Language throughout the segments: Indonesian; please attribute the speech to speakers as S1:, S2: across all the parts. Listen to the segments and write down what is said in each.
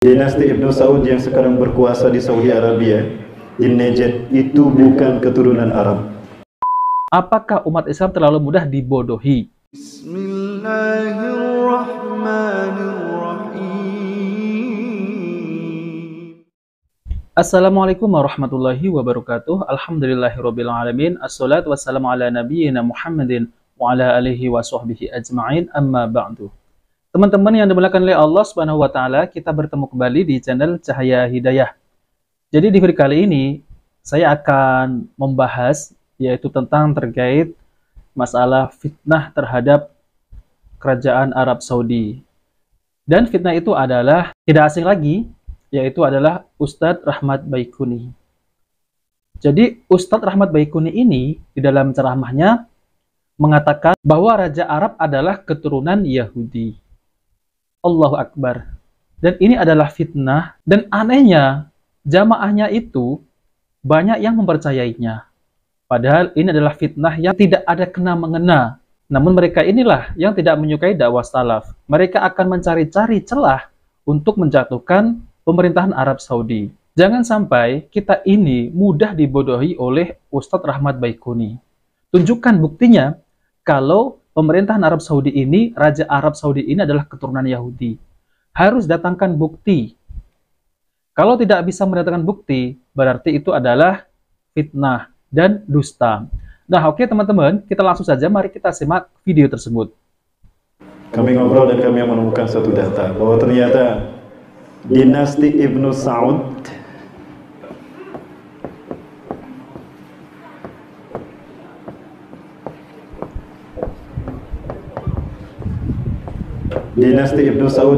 S1: Dinasti Ibnu Saud yang sekarang berkuasa di Saudi Arabia, di Najd, itu bukan keturunan Arab.
S2: Apakah umat Islam terlalu mudah dibodohi?
S1: Bismillahirrahmanirrahim.
S2: Assalamualaikum warahmatullahi wabarakatuh. Alhamdulillahirabbil alamin. Assalatu wassalamu ala nabiyyina Muhammadin wa ala alihi wa sahbihi ajma'in. Amma ba'du. Teman-teman yang dimuliakan oleh Allah Subhanahu wa taala, kita bertemu kembali di channel Cahaya Hidayah. Jadi di video kali ini saya akan membahas yaitu tentang terkait masalah fitnah terhadap kerajaan Arab Saudi. Dan fitnah itu adalah tidak asing lagi, yaitu adalah Ustadz Rahmat Baikuni. Jadi Ustadz Rahmat Baikuni ini di dalam ceramahnya mengatakan bahwa Raja Arab adalah keturunan Yahudi. Allahu Akbar. Dan ini adalah fitnah, dan anehnya jamaahnya itu banyak yang mempercayainya. Padahal ini adalah fitnah yang tidak ada kena-mengena. Namun mereka inilah yang tidak menyukai dakwah salaf. Mereka akan mencari-cari celah untuk menjatuhkan pemerintahan Arab Saudi. Jangan sampai kita ini mudah dibodohi oleh Ustadz Rahmat Baikuni. Tunjukkan buktinya kalau pemerintahan Arab Saudi ini, Raja Arab Saudi ini adalah keturunan Yahudi. Harus datangkan bukti. Kalau tidak bisa mendatangkan bukti, berarti itu adalah fitnah dan dusta. Nah, oke teman-teman, kita langsung saja, mari kita simak video tersebut.
S1: Kami ngobrol dan kami menemukan satu data bahwa ternyata dinasti Ibnu Saud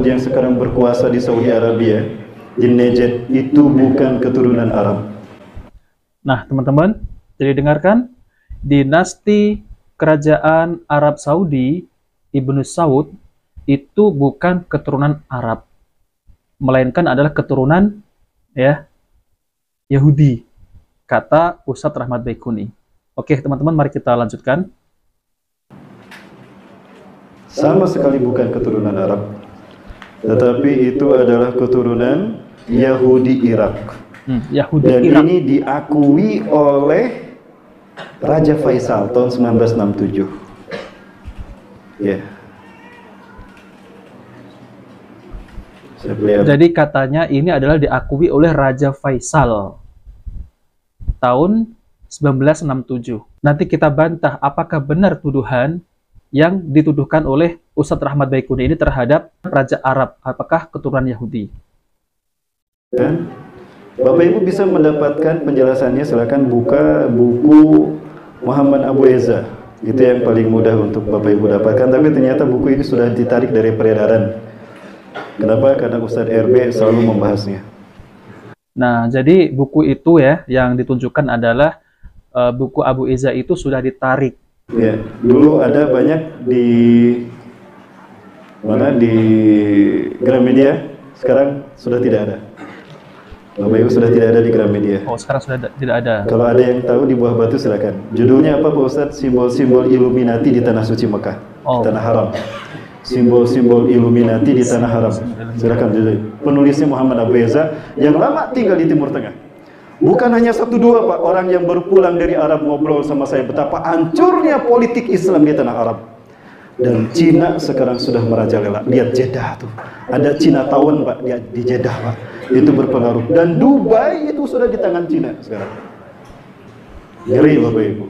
S1: yang sekarang berkuasa di Saudi Arabia, di Najd, itu bukan keturunan Arab.
S2: Nah, teman-teman, jadi dengarkan, dinasti kerajaan Arab Saudi, Ibnu Saud, itu bukan keturunan Arab, melainkan adalah keturunan Yahudi, kata Ustadz Rahmat Baikuni. Oke, teman-teman, mari kita lanjutkan.
S1: Sama sekali bukan keturunan Arab, tetapi itu adalah keturunan Yahudi Irak. Dan
S2: Irak.
S1: ini diakui oleh Raja Faisal tahun 1967. Ya.
S2: Jadi katanya ini adalah diakui oleh Raja Faisal tahun 1967. Nanti kita bantah apakah benar tuduhan yang dituduhkan oleh Ustadz Rahmat Baikuni ini terhadap Raja Arab, apakah keturunan Yahudi.
S1: Dan Bapak Ibu bisa mendapatkan penjelasannya, silakan buka buku Muhammad Abu Eza. Itu yang paling mudah untuk Bapak Ibu dapatkan, tapi ternyata buku ini sudah ditarik dari peredaran. Kenapa? Karena Ustadz RB selalu membahasnya.
S2: Nah, jadi buku itu yang ditunjukkan adalah buku Abu Eza itu sudah ditarik.
S1: Ya, dulu ada banyak di Gramedia, sekarang sudah tidak ada. Bapak Ibu sudah tidak ada di Gramedia.
S2: Oh, sekarang sudah tidak ada.
S1: Kalau ada yang tahu di Buah Batu silakan. Judulnya apa Pak Ustadz? Simbol-simbol Illuminati di Tanah Suci Mekah, Tanah Haram. Simbol-simbol Illuminati di Tanah Haram. Silakan judul. Penulisnya Muhammad Abu Eza yang lama tinggal di Timur Tengah. Bukan hanya satu dua Pak, orang yang baru pulang dari Arab ngobrol sama saya betapa hancurnya politik Islam di tanah Arab. Dan Cina sekarang sudah merajalela. Lihat Jeddah tuh, ada Cina Town Pak di Jeddah Pak, itu berpengaruh. Dan Dubai itu sudah di tangan Cina sekarang. Ngeri Bapak Ibu.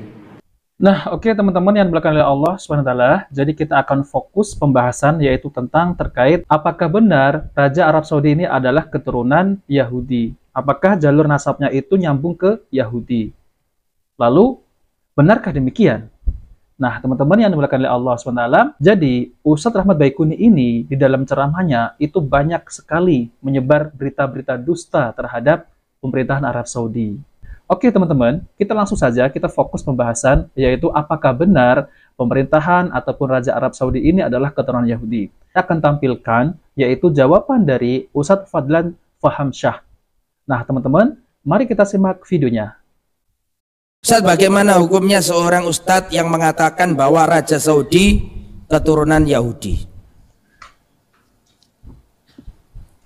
S2: Nah, oke teman-teman yang dimuliakan oleh Allah SWT, jadi kita akan fokus pembahasan yaitu tentang terkait apakah benar Raja Arab Saudi ini adalah keturunan Yahudi. Apakah jalur nasabnya itu nyambung ke Yahudi? Lalu, benarkah demikian? Nah, teman-teman yang dimuliakan oleh Allah SWT, jadi Ustadz Rahmat Baikuni ini di dalam ceramahnya itu banyak sekali menyebar berita-berita dusta terhadap pemerintahan Arab Saudi. Oke teman-teman, kita langsung saja kita fokus pembahasan, yaitu apakah benar pemerintahan ataupun Raja Arab Saudi ini adalah keturunan Yahudi. Kita akan tampilkan yaitu jawaban dari Ustadz Fadlan Fahamsyah. Nah teman-teman, mari kita simak videonya.
S3: Ustadz, bagaimana hukumnya seorang ustadz yang mengatakan bahwa Raja Saudi keturunan Yahudi?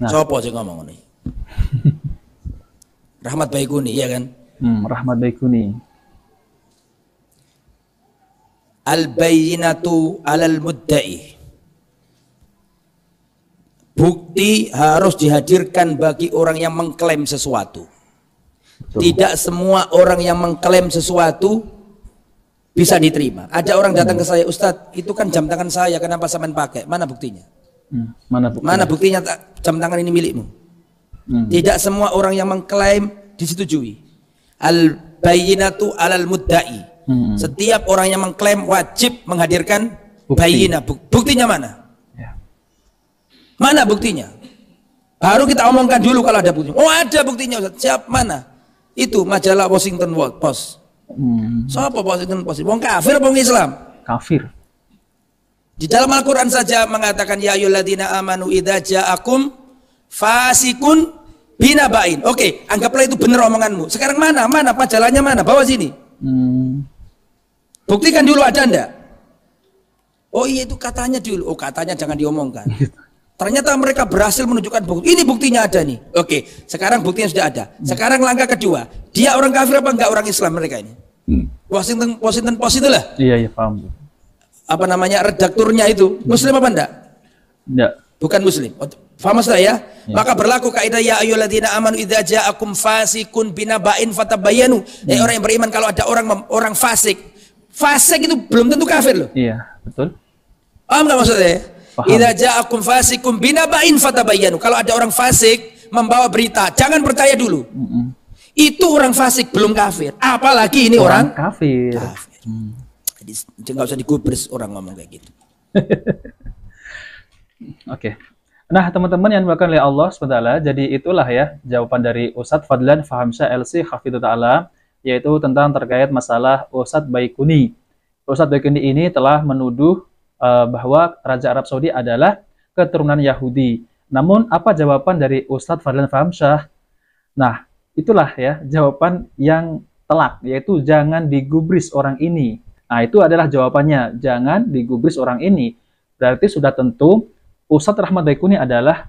S2: Nah.
S3: Sopo sih ngomong ini? Rahmat Baikuni, ya kan?
S2: Rahmat Baikuni.
S3: Al-bayyinatu 'alal mudda'i. Bukti harus dihadirkan bagi orang yang mengklaim sesuatu. Tidak semua orang yang mengklaim sesuatu bisa diterima. Ada orang datang ke saya, Ustadz, itu kan jam tangan saya, kenapa sampean pakai? Mana buktinya? Mana buktinya jam tangan ini milikmu? Tidak semua orang yang mengklaim disetujui. Al-bayyinatu 'alal mudda'i. Setiap orang yang mengklaim wajib menghadirkan bayyinah. Buktinya mana? Mana buktinya? Baru kita omongkan dulu kalau ada buktinya. Oh, ada buktinya, Ustaz. Siap, mana? Itu majalah Washington Post. Siapa Washington Post? Wong kafir, wong Islam?
S2: Kafir.
S3: Di dalam Al-Quran saja mengatakan ya ayyuhalladzina amanu idza ja'akum fasikun binaba'in. Oke, anggaplah itu benar omonganmu. Sekarang mana? Mana majalahnya mana? Bawa sini. Buktikan dulu, ada enggak? Oh iya, itu katanya dulu. Oh, katanya jangan diomongkan. Ternyata mereka berhasil menunjukkan bukti. Ini buktinya ada nih. Oke, sekarang buktinya sudah ada. Sekarang langkah kedua. Dia orang kafir apa enggak orang Islam mereka ini? Washington Post itulah.
S2: Iya, paham.
S3: Apa namanya, redakturnya itu Muslim apa enggak?
S2: Enggak.
S3: Bukan Muslim. Faham lah ya? Maka berlaku kaidah ya ayyuhalladzina amanu idza ja'akum fasikun binaba'in fatabayyanu. Orang yang beriman, kalau ada orang fasik. Fasik itu belum tentu kafir loh.
S2: Iya, betul.
S3: Paham enggak maksudnya? Idza ja'akum fasikum binaba'in fatabayyanu. Kalau ada orang fasik membawa berita, jangan percaya dulu. Itu orang fasik, belum kafir. Apalagi ini orang
S2: kafir.
S3: Jadi nggak usah digubris orang ngomong kayak gitu.
S2: Oke. Nah, teman-teman yang dimuliakan oleh Allah SWT, jadi itulah ya jawaban dari Ustadz Fadlan Fahamsyah LC Hafidhullah Ta'ala, yaitu tentang terkait masalah Ustadz Baikuni. Ustadz Baikuni ini telah menuduh bahwa Raja Arab Saudi adalah keturunan Yahudi. Namun, apa jawaban dari Ustadz Fadlan Fahamsyah? Nah, itulah ya jawaban yang telak, yaitu jangan digubris orang ini. Nah, itu adalah jawabannya, jangan digubris orang ini. Berarti sudah tentu Ustadz Rahmat Baikuni adalah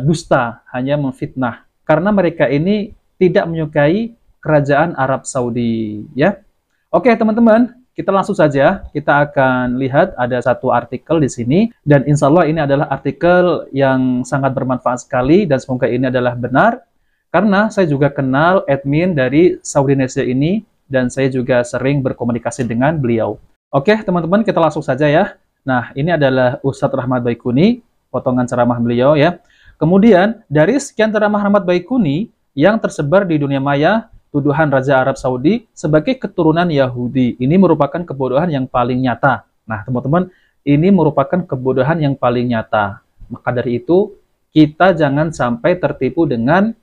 S2: dusta, hanya memfitnah. Karena mereka ini tidak menyukai kerajaan Arab Saudi. Ya, oke teman-teman, kita langsung saja. Kita akan lihat ada satu artikel di sini. Dan insya Allah ini adalah artikel yang sangat bermanfaat sekali. Dan semoga ini adalah benar. Karena saya juga kenal admin dari Saudi Indonesia ini. Dan saya juga sering berkomunikasi dengan beliau. Oke teman-teman, kita langsung saja ya. Nah, ini adalah Ustadz Rahmat Baikuni, potongan ceramah beliau ya. Kemudian, dari sekian ceramah Rahmat Baikuni yang tersebar di dunia maya, tuduhan Raja Arab Saudi sebagai keturunan Yahudi. Ini merupakan kebodohan yang paling nyata. Nah, teman-teman, ini merupakan kebodohan yang paling nyata. Maka dari itu, kita jangan sampai tertipu dengan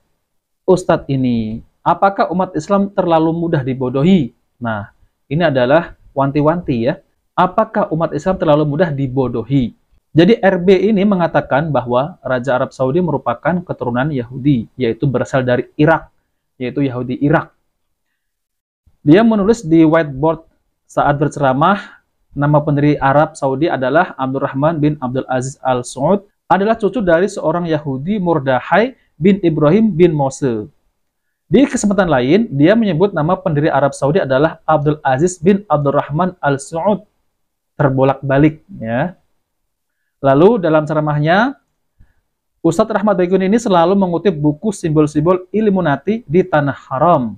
S2: Ustadz ini. Apakah umat Islam terlalu mudah dibodohi? Nah, ini adalah wanti-wanti ya. Apakah umat Islam terlalu mudah dibodohi? Jadi RB ini mengatakan bahwa Raja Arab Saudi merupakan keturunan Yahudi, yaitu berasal dari Irak, yaitu Yahudi Irak. Dia menulis di whiteboard saat berceramah, nama pendiri Arab Saudi adalah Abdurrahman bin Abdul Aziz Al Saud, adalah cucu dari seorang Yahudi Mordahai bin Ibrahim bin Mose. Di kesempatan lain, dia menyebut nama pendiri Arab Saudi adalah Abdul Aziz bin Abdurrahman Al Saud. Terbolak-balik ya. Lalu dalam ceramahnya, Ustadz Rahmat Baikuni ini selalu mengutip buku simbol-simbol Illuminati di Tanah Haram,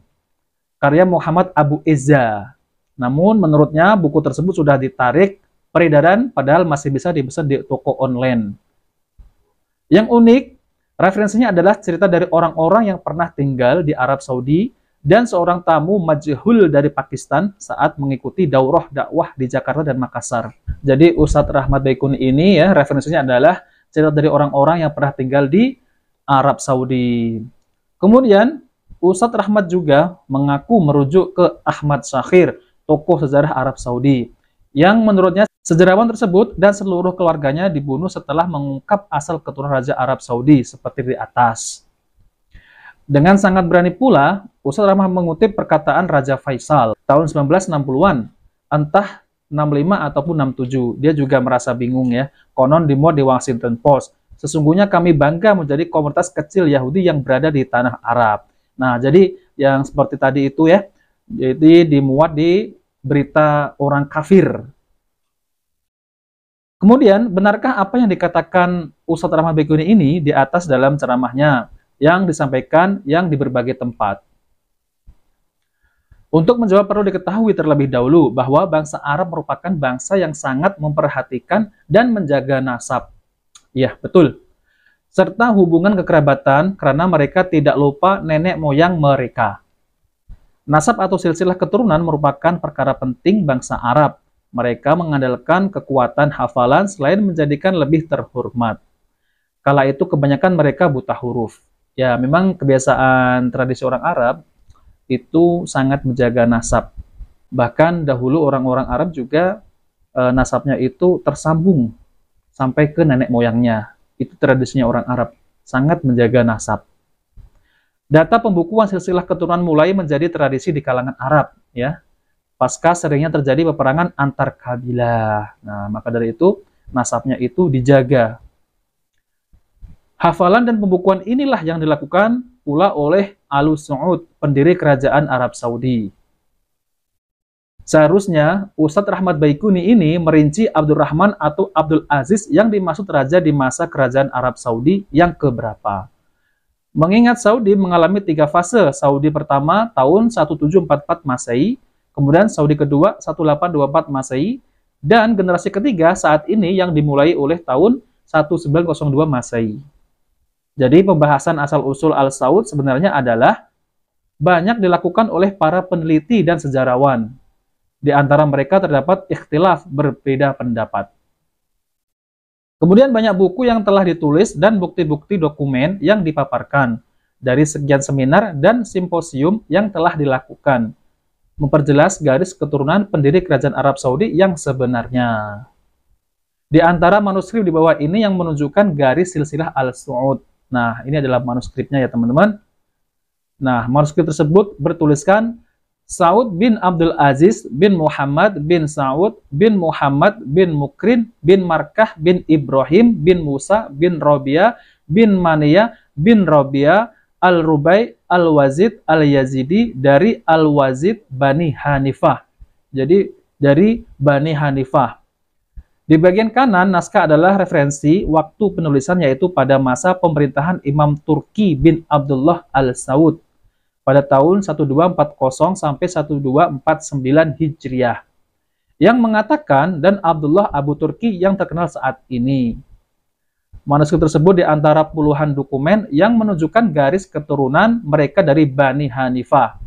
S2: karya Muhammad Abu Izza. Namun menurutnya buku tersebut sudah ditarik peredaran padahal masih bisa dipesan di toko online. Yang unik, referensinya adalah cerita dari orang-orang yang pernah tinggal di Arab Saudi dan seorang tamu majhul dari Pakistan saat mengikuti daurah dakwah di Jakarta dan Makassar. Jadi Ustadz Rahmat Baikuni ini ya referensinya adalah cerita dari orang-orang yang pernah tinggal di Arab Saudi. Kemudian Ustadz Rahmat juga mengaku merujuk ke Ahmad Shakir, tokoh sejarah Arab Saudi, yang menurutnya sejarawan tersebut dan seluruh keluarganya dibunuh setelah mengungkap asal keturunan Raja Arab Saudi seperti di atas. Dengan sangat berani pula, Ustadz Rahmat mengutip perkataan Raja Faisal tahun 1960-an, entah 65 ataupun 67. Dia juga merasa bingung ya. Konon dimuat di Washington Post. sesungguhnya kami bangga menjadi komunitas kecil Yahudi yang berada di tanah Arab. Nah, jadi yang seperti tadi itu ya, jadi dimuat di berita orang kafir. Kemudian, benarkah apa yang dikatakan Ustadz Rahmat Baikuni ini di atas dalam ceramahnya yang disampaikan yang di berbagai tempat? Untuk menjawab perlu diketahui terlebih dahulu bahwa bangsa Arab merupakan bangsa yang sangat memperhatikan dan menjaga nasab. Ya, betul. Serta hubungan kekerabatan karena mereka tidak lupa nenek moyang mereka. Nasab atau silsilah keturunan merupakan perkara penting bangsa Arab. Mereka mengandalkan kekuatan hafalan selain menjadikan lebih terhormat. Kala itu kebanyakan mereka buta huruf. Ya, memang kebiasaan tradisi orang Arab itu sangat menjaga nasab. Bahkan dahulu orang-orang Arab juga nasabnya itu tersambung sampai ke nenek moyangnya. Itu tradisinya orang Arab, sangat menjaga nasab. Data pembukuan silsilah keturunan mulai menjadi tradisi di kalangan Arab, ya. Pasca seringnya terjadi peperangan antar kabilah. Nah, maka dari itu nasabnya itu dijaga. Hafalan dan pembukuan inilah yang dilakukan pula oleh Alu Saud, pendiri kerajaan Arab Saudi. Seharusnya Ustadz Rahmat Baikuni ini merinci Abdurrahman atau Abdul Aziz yang dimaksud raja di masa kerajaan Arab Saudi yang keberapa. Mengingat Saudi mengalami 3 fase. Saudi pertama tahun 1744 Masehi, kemudian Saudi kedua 1824 Masehi, dan generasi ketiga saat ini yang dimulai oleh tahun 1902 Masehi. Jadi pembahasan asal-usul Al-Saud sebenarnya adalah banyak dilakukan oleh para peneliti dan sejarawan. Di antara mereka terdapat ikhtilaf, berbeda pendapat. Kemudian banyak buku yang telah ditulis dan bukti-bukti dokumen yang dipaparkan dari sekian seminar dan simposium yang telah dilakukan, memperjelas garis keturunan pendiri kerajaan Arab Saudi yang sebenarnya. Di antara manuskrip di bawah ini yang menunjukkan garis silsilah Al-Saud. Nah, ini adalah manuskripnya ya teman-teman. Nah, manuskrip tersebut bertuliskan Saud bin Abdul Aziz bin Muhammad bin Saud bin Muhammad bin Mukrin bin Markah bin Ibrahim bin Musa bin Robiah bin Mania bin Robiah Al-Rubai Al-Wazid Al-Yazidi dari Al-Wazid Bani Hanifah. Jadi dari Bani Hanifah. Di bagian kanan, naskah adalah referensi waktu penulisan yaitu pada masa pemerintahan Imam Turki bin Abdullah Al-Saud pada tahun 1240 sampai 1249 Hijriah, yang mengatakan dan Abdullah Abu Turki yang terkenal saat ini. Manuskrip tersebut di antara puluhan dokumen yang menunjukkan garis keturunan mereka dari Bani Hanifah.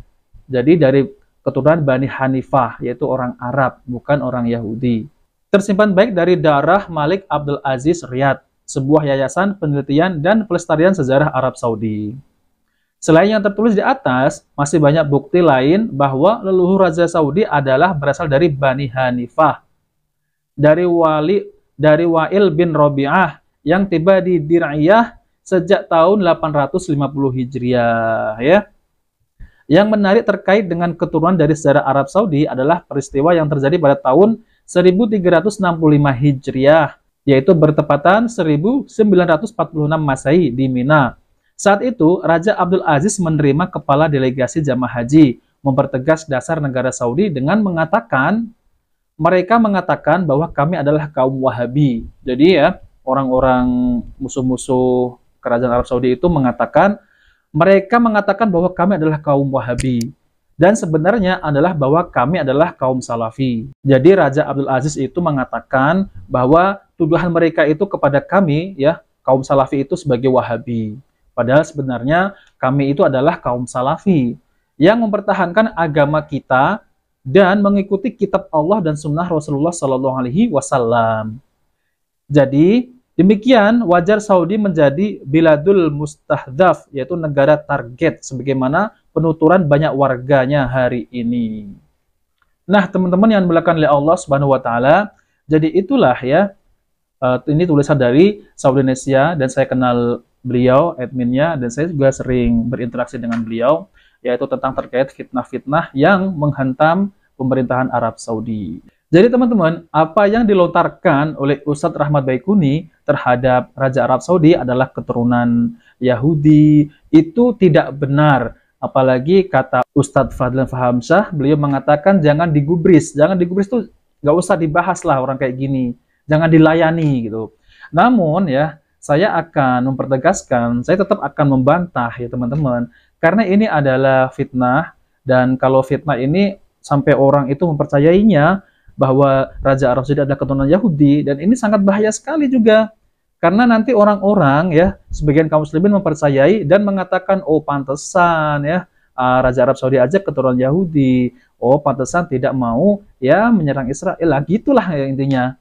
S2: Jadi dari keturunan Bani Hanifah, yaitu orang Arab, bukan orang Yahudi. Tersimpan baik dari Darah Malik Abdul Aziz Riyadh, sebuah yayasan penelitian dan pelestarian sejarah Arab Saudi. Selain yang tertulis di atas, masih banyak bukti lain bahwa leluhur Raja Saudi adalah berasal dari Bani Hanifah. Dari Wa'il bin Robi'ah yang tiba di Dir'iyah sejak tahun 850 Hijriah. Ya. Yang menarik terkait dengan keturunan dari sejarah Arab Saudi adalah peristiwa yang terjadi pada tahun 1365 Hijriah, yaitu bertepatan 1946 Masehi di Mina. Saat itu, Raja Abdul Aziz menerima kepala delegasi jamaah haji, mempertegas dasar negara Saudi dengan mengatakan, mereka mengatakan bahwa kami adalah kaum Wahabi. Jadi ya, orang-orang musuh-musuh kerajaan Arab Saudi itu mereka mengatakan bahwa kami adalah kaum Wahabi. Dan sebenarnya adalah bahwa kami adalah kaum Salafi. Jadi Raja Abdul Aziz itu mengatakan bahwa tuduhan mereka itu kepada kami, ya, kaum Salafi itu sebagai Wahabi. Padahal sebenarnya kami itu adalah kaum Salafi yang mempertahankan agama kita dan mengikuti kitab Allah dan sunnah Rasulullah SAW. Jadi demikian wajar Saudi menjadi biladul mustahdaf, yaitu negara target sebagaimana penuturan banyak warganya hari ini. Nah, teman-teman yang dimuliakan oleh Allah Subhanahu wa taala, jadi itulah ya, ini tulisan dari Saudi Indonesia dan saya kenal beliau, adminnya, dan saya juga sering berinteraksi dengan beliau, yaitu tentang terkait fitnah-fitnah yang menghantam pemerintahan Arab Saudi. Jadi teman-teman, apa yang dilontarkan oleh Ustadz Rahmat Baikuni terhadap Raja Arab Saudi adalah keturunan Yahudi, itu tidak benar. Apalagi kata Ustadz Fadlan Fahamsyah, beliau mengatakan jangan digubris. Jangan digubris itu nggak usah dibahas lah orang kayak gini. Jangan dilayani gitu. Namun ya, saya akan mempertegaskan, saya tetap akan membantah ya teman-teman. Karena ini adalah fitnah, dan kalau fitnah ini sampai orang itu mempercayainya, bahwa Raja Arab Saudi adalah keturunan Yahudi, dan ini sangat bahaya sekali juga karena nanti orang-orang ya, sebagian kaum muslimin mempercayai dan mengatakan, oh pantesan ya Raja Arab Saudi aja keturunan Yahudi, oh pantesan tidak mau ya menyerang Israel lah, gitulah ya intinya.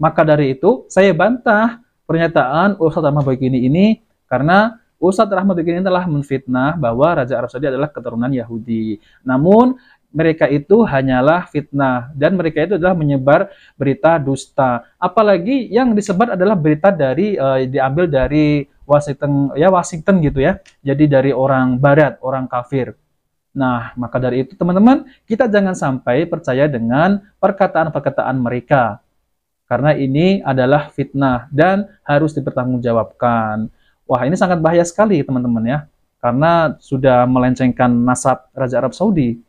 S2: Maka dari itu saya bantah pernyataan Ustadz Rahmat Baikuni ini, karena Ustadz Rahmat Baikuni telah menfitnah bahwa Raja Arab Saudi adalah keturunan Yahudi. Namun mereka itu hanyalah fitnah, dan mereka itu adalah menyebar berita dusta. Apalagi yang disebar adalah berita dari diambil dari Washington gitu ya. Jadi dari orang barat, orang kafir. Nah, maka dari itu teman-teman, kita jangan sampai percaya dengan perkataan-perkataan mereka. Karena ini adalah fitnah dan harus dipertanggungjawabkan. Wah, ini sangat bahaya sekali teman-teman ya. Karena sudah melencengkan nasab Raja Arab Saudi.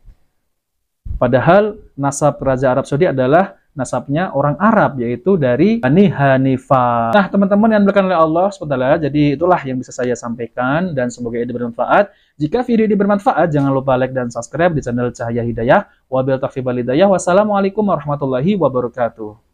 S2: Padahal nasab Raja Arab Saudi adalah nasabnya orang Arab, yaitu dari Bani Hanifah. Nah, teman-teman yang dimuliakan oleh Allah SWT, jadi itulah yang bisa saya sampaikan, dan semoga ini bermanfaat. Jika video ini bermanfaat, jangan lupa like dan subscribe di channel Cahaya Hidayah. Wabillahi taufiq wal hidayah. Wassalamualaikum warahmatullahi wabarakatuh.